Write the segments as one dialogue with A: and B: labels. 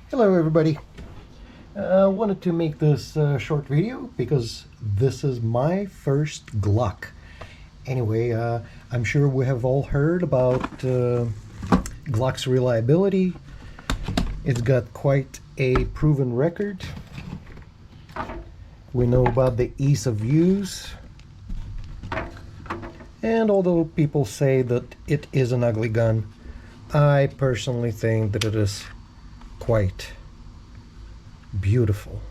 A: Hello everybody. I wanted to make this short video because this is my first Glock. Anyway, I'm sure we have all heard about Glock's reliability. It's got quite a proven record. We know about the ease of use. And although people say that it is an ugly gun, I personally think that it is quite beautiful.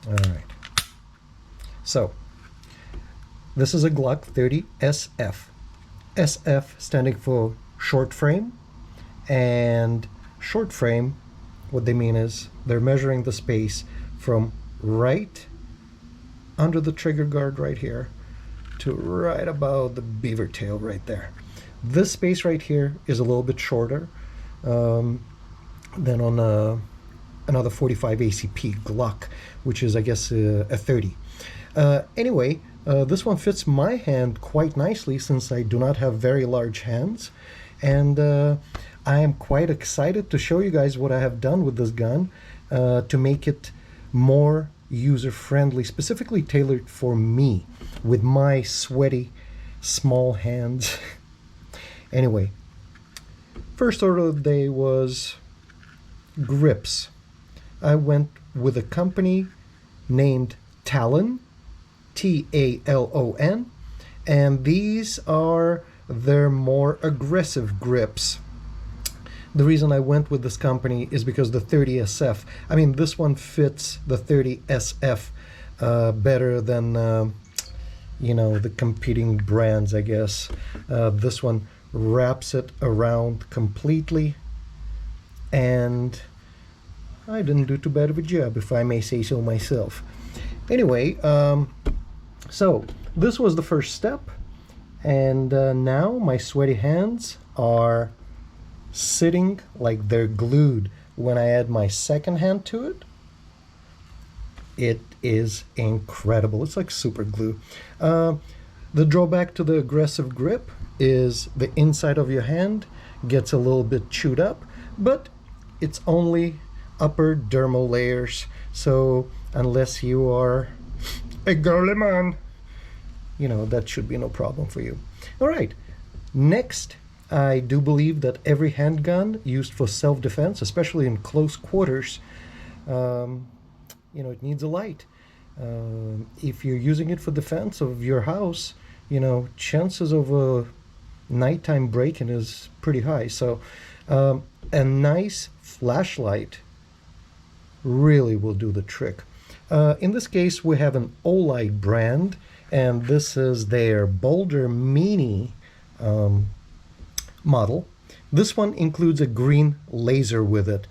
A: All right. So, this is a Glock 30 SF. SF standing for short frame, and short frame, what they mean is they're measuring the space from right under the trigger guard right here to right about the beaver tail right there. This space right here is a little bit shorter than on another 45 ACP Glock, which is I guess a 30. Anyway, this one fits my hand quite nicely since I do not have very large hands, and I am quite excited to show you guys what I have done with this gun to make it more user-friendly, specifically tailored for me with my sweaty small hands. Anyway, first order of the day was grips. I went with a company named Talon, Talon, and these are their more aggressive grips. The reason I went with this company is because the 30SF, I mean, this one fits the 30SF better than, you know, the competing brands, I guess. This one wraps it around completely, and I didn't do too bad of a job, if I may say so myself. Anyway, so this was the first step, and now my sweaty hands are sitting like they're glued. When I add my second hand to it, it is incredible. It's like super glue. The drawback to the aggressive grip is the inside of your hand gets a little bit chewed up, but it's only upper dermal layers, so unless you are a girly man, you know, that should be no problem for you. All right, next, I do believe that every handgun used for self-defense, especially in close quarters, you know, it needs a light. If you're using it for defense of your house, you know, chances of a nighttime break-in is pretty high. So a nice flashlight really will do the trick. In this case, we have an Olight brand, and this is their Boulder Mini model. This one includes a green laser with it.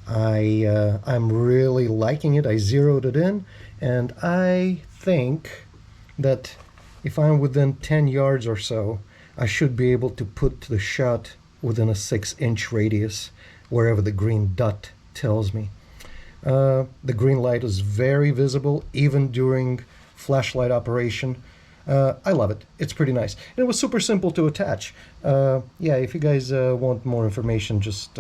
A: I'm really liking it. I zeroed it in, and I think that if I'm within 10 yards or so, I should be able to put the shot within a 6-inch radius wherever the green dot tells me. The green light is very visible even during flashlight operation. I love it. It's pretty nice. And it was super simple to attach. Yeah, if you guys want more information, just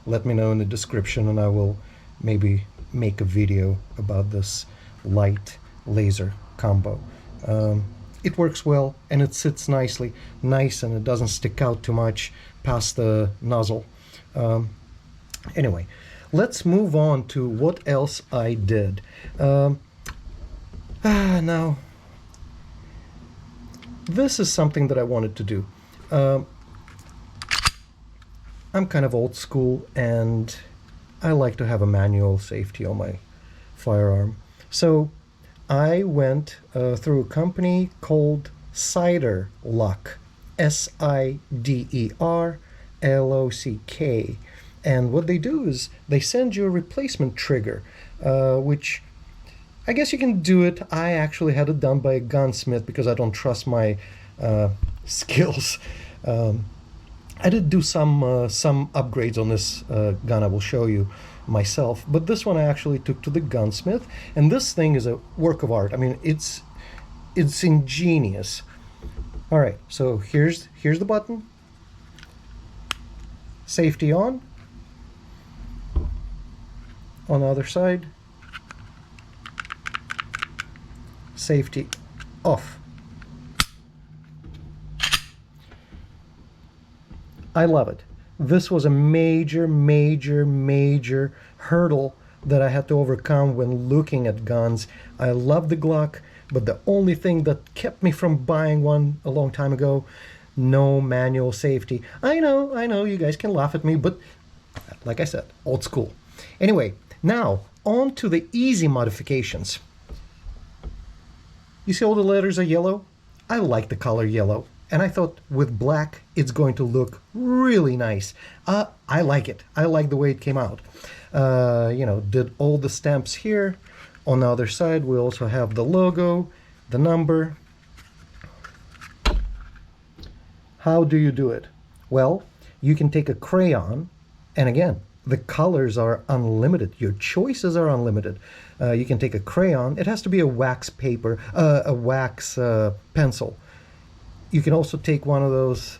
A: let me know in the description, and I will maybe make a video about this light laser combo. It works well, and it sits nicely, and it doesn't stick out too much past the nozzle. Anyway, let's move on to what else I did. Now, this is something that I wanted to do. I'm kind of old school, and I like to have a manual safety on my firearm. So I went through a company called Siderlock, Siderlock. And what they do is they send you a replacement trigger, which I guess you can do it. I actually had it done by a gunsmith because I don't trust my skills. I did do some upgrades on this gun. I will show you myself, but this one I actually took to the gunsmith, and this thing is a work of art. I mean, it's ingenious. All right, so here's the button. Safety on. On the other side, safety off. I love it. This was a major, major, major hurdle that I had to overcome when looking at guns. I love the Glock, but the only thing that kept me from buying one a long time ago, no manual safety. I know, you guys can laugh at me, but like I said, old school. Anyway, now on to the easy modifications. You see all the letters are yellow? I like the color yellow. And I thought with black, it's going to look really nice. I like it. I like the way it came out. Did all the stamps here. On the other side, we also have the logo, the number. How do you do it? Well, you can take a crayon, and again, the colors are unlimited. Your choices are unlimited. You can take a crayon. It has to be a wax paper, a wax pencil. You can also take one of those,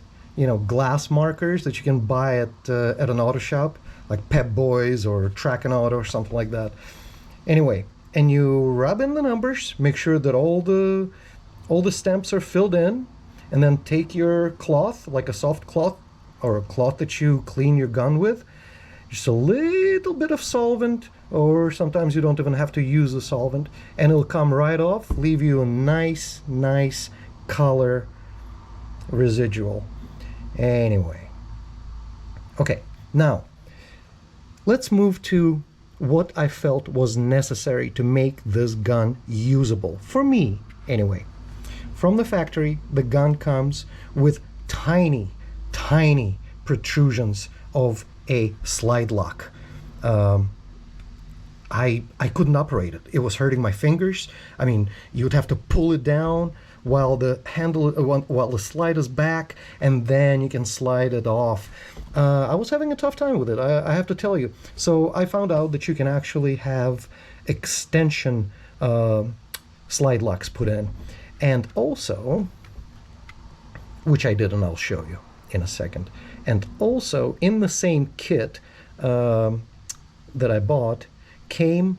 A: glass markers that you can buy at an auto shop, like Pep Boys or Track and Auto or something like that. Anyway, and you rub in the numbers, make sure that all the stamps are filled in, and then take your cloth, like a soft cloth or a cloth that you clean your gun with, just a little bit of solvent, or sometimes you don't even have to use the solvent, and it'll come right off, leave you a nice, nice color residual. Anyway, okay, now let's move to what I felt was necessary to make this gun usable for me. Anyway, from the factory, the gun comes with tiny protrusions of a slide lock. I couldn't operate it. It was hurting my fingers. I mean, you'd have to pull it down while the handle, while the slide is back, and then you can slide it off. I was having a tough time with it, I have to tell you. So I found out that you can actually have extension slide locks put in. And also, which I did and I'll show you in a second. And also in the same kit that I bought came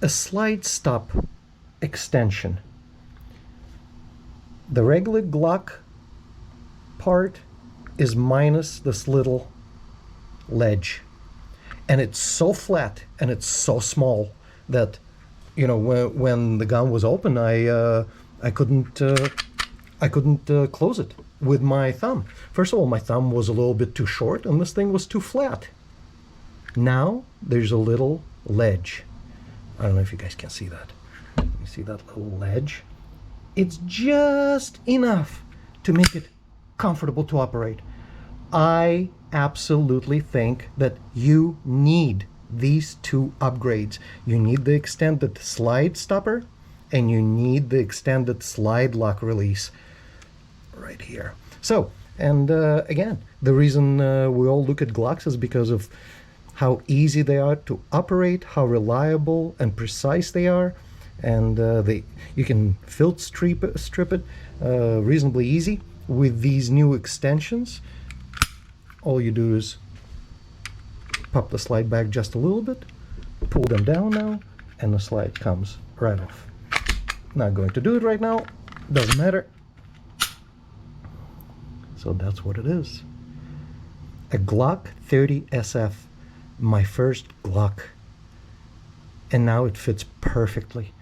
A: a slide stop extension. The regular Glock part is minus this little ledge, and it's so flat and it's so small that when the gun was open, I couldn't close it with my thumb. First of all, my thumb was a little bit too short, and this thing was too flat. Now there's a little ledge. I don't know if you guys can see that. You see that little ledge? It's just enough to make it comfortable to operate. I absolutely think that you need these two upgrades. You need the extended slide stopper, and you need the extended slide lock release right here. So, and again, the reason we all look at Glocks is because of how easy they are to operate, how reliable and precise they are, and you can filter strip it reasonably easy with these new extensions. All you do is pop the slide back just a little bit, pull them down now, and the slide comes right off. Not going to do it right now, doesn't matter. So that's what it is. A Glock 30 SF, my first Glock, and now it fits perfectly.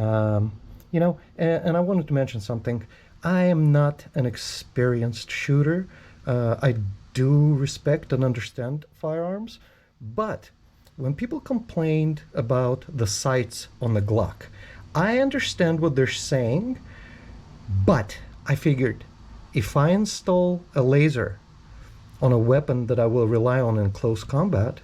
A: And I wanted to mention something. I am not an experienced shooter. I do respect and understand firearms, but when people complained about the sights on the Glock, I understand what they're saying, but I figured if I install a laser on a weapon that I will rely on in close combat,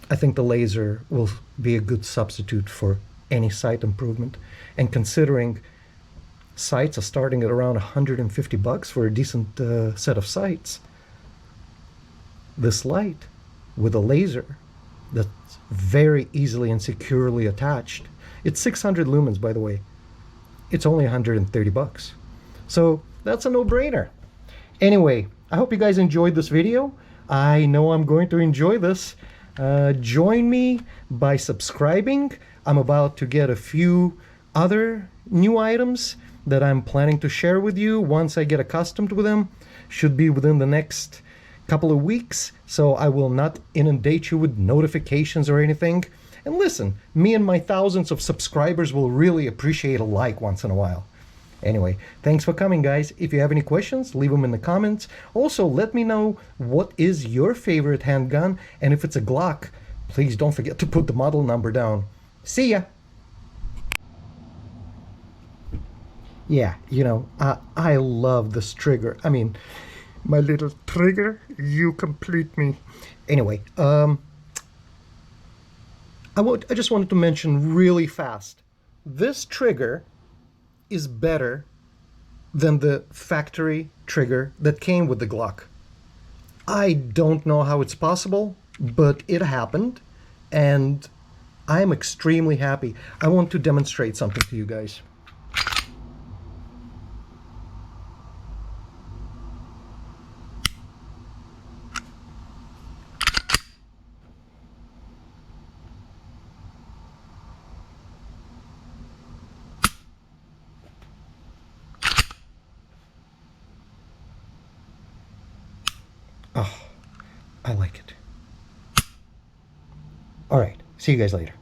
A: I think the laser will be a good substitute for any sight improvement. And considering sights are starting at around $150 for a decent set of sights, this light with a laser that's very easily and securely attached. It's 600 lumens, by the way. it's only 130 bucks. So that's a no-brainer. Anyway, I hope you guys enjoyed this video. I know I'm going to enjoy this. Join me by subscribing. I'm about to get a few other new items that I'm planning to share with you once I get accustomed with them. Should be within the next couple of weeks, so I will not inundate you with notifications or anything. And listen, me and my thousands of subscribers will really appreciate a like once in a while. Anyway, thanks for coming, guys. If you have any questions, leave them in the comments. Also, let me know what is your favorite handgun, and if it's a Glock, please don't forget to put the model number down. See ya! Yeah, you know, I love this trigger. I mean, my little trigger, you complete me. Anyway, I just wanted to mention really fast, this trigger is better than the factory trigger that came with the Glock. I don't know how it's possible, but it happened, and I'm extremely happy. I want to demonstrate something to you guys. Oh, I like it. All right, see you guys later.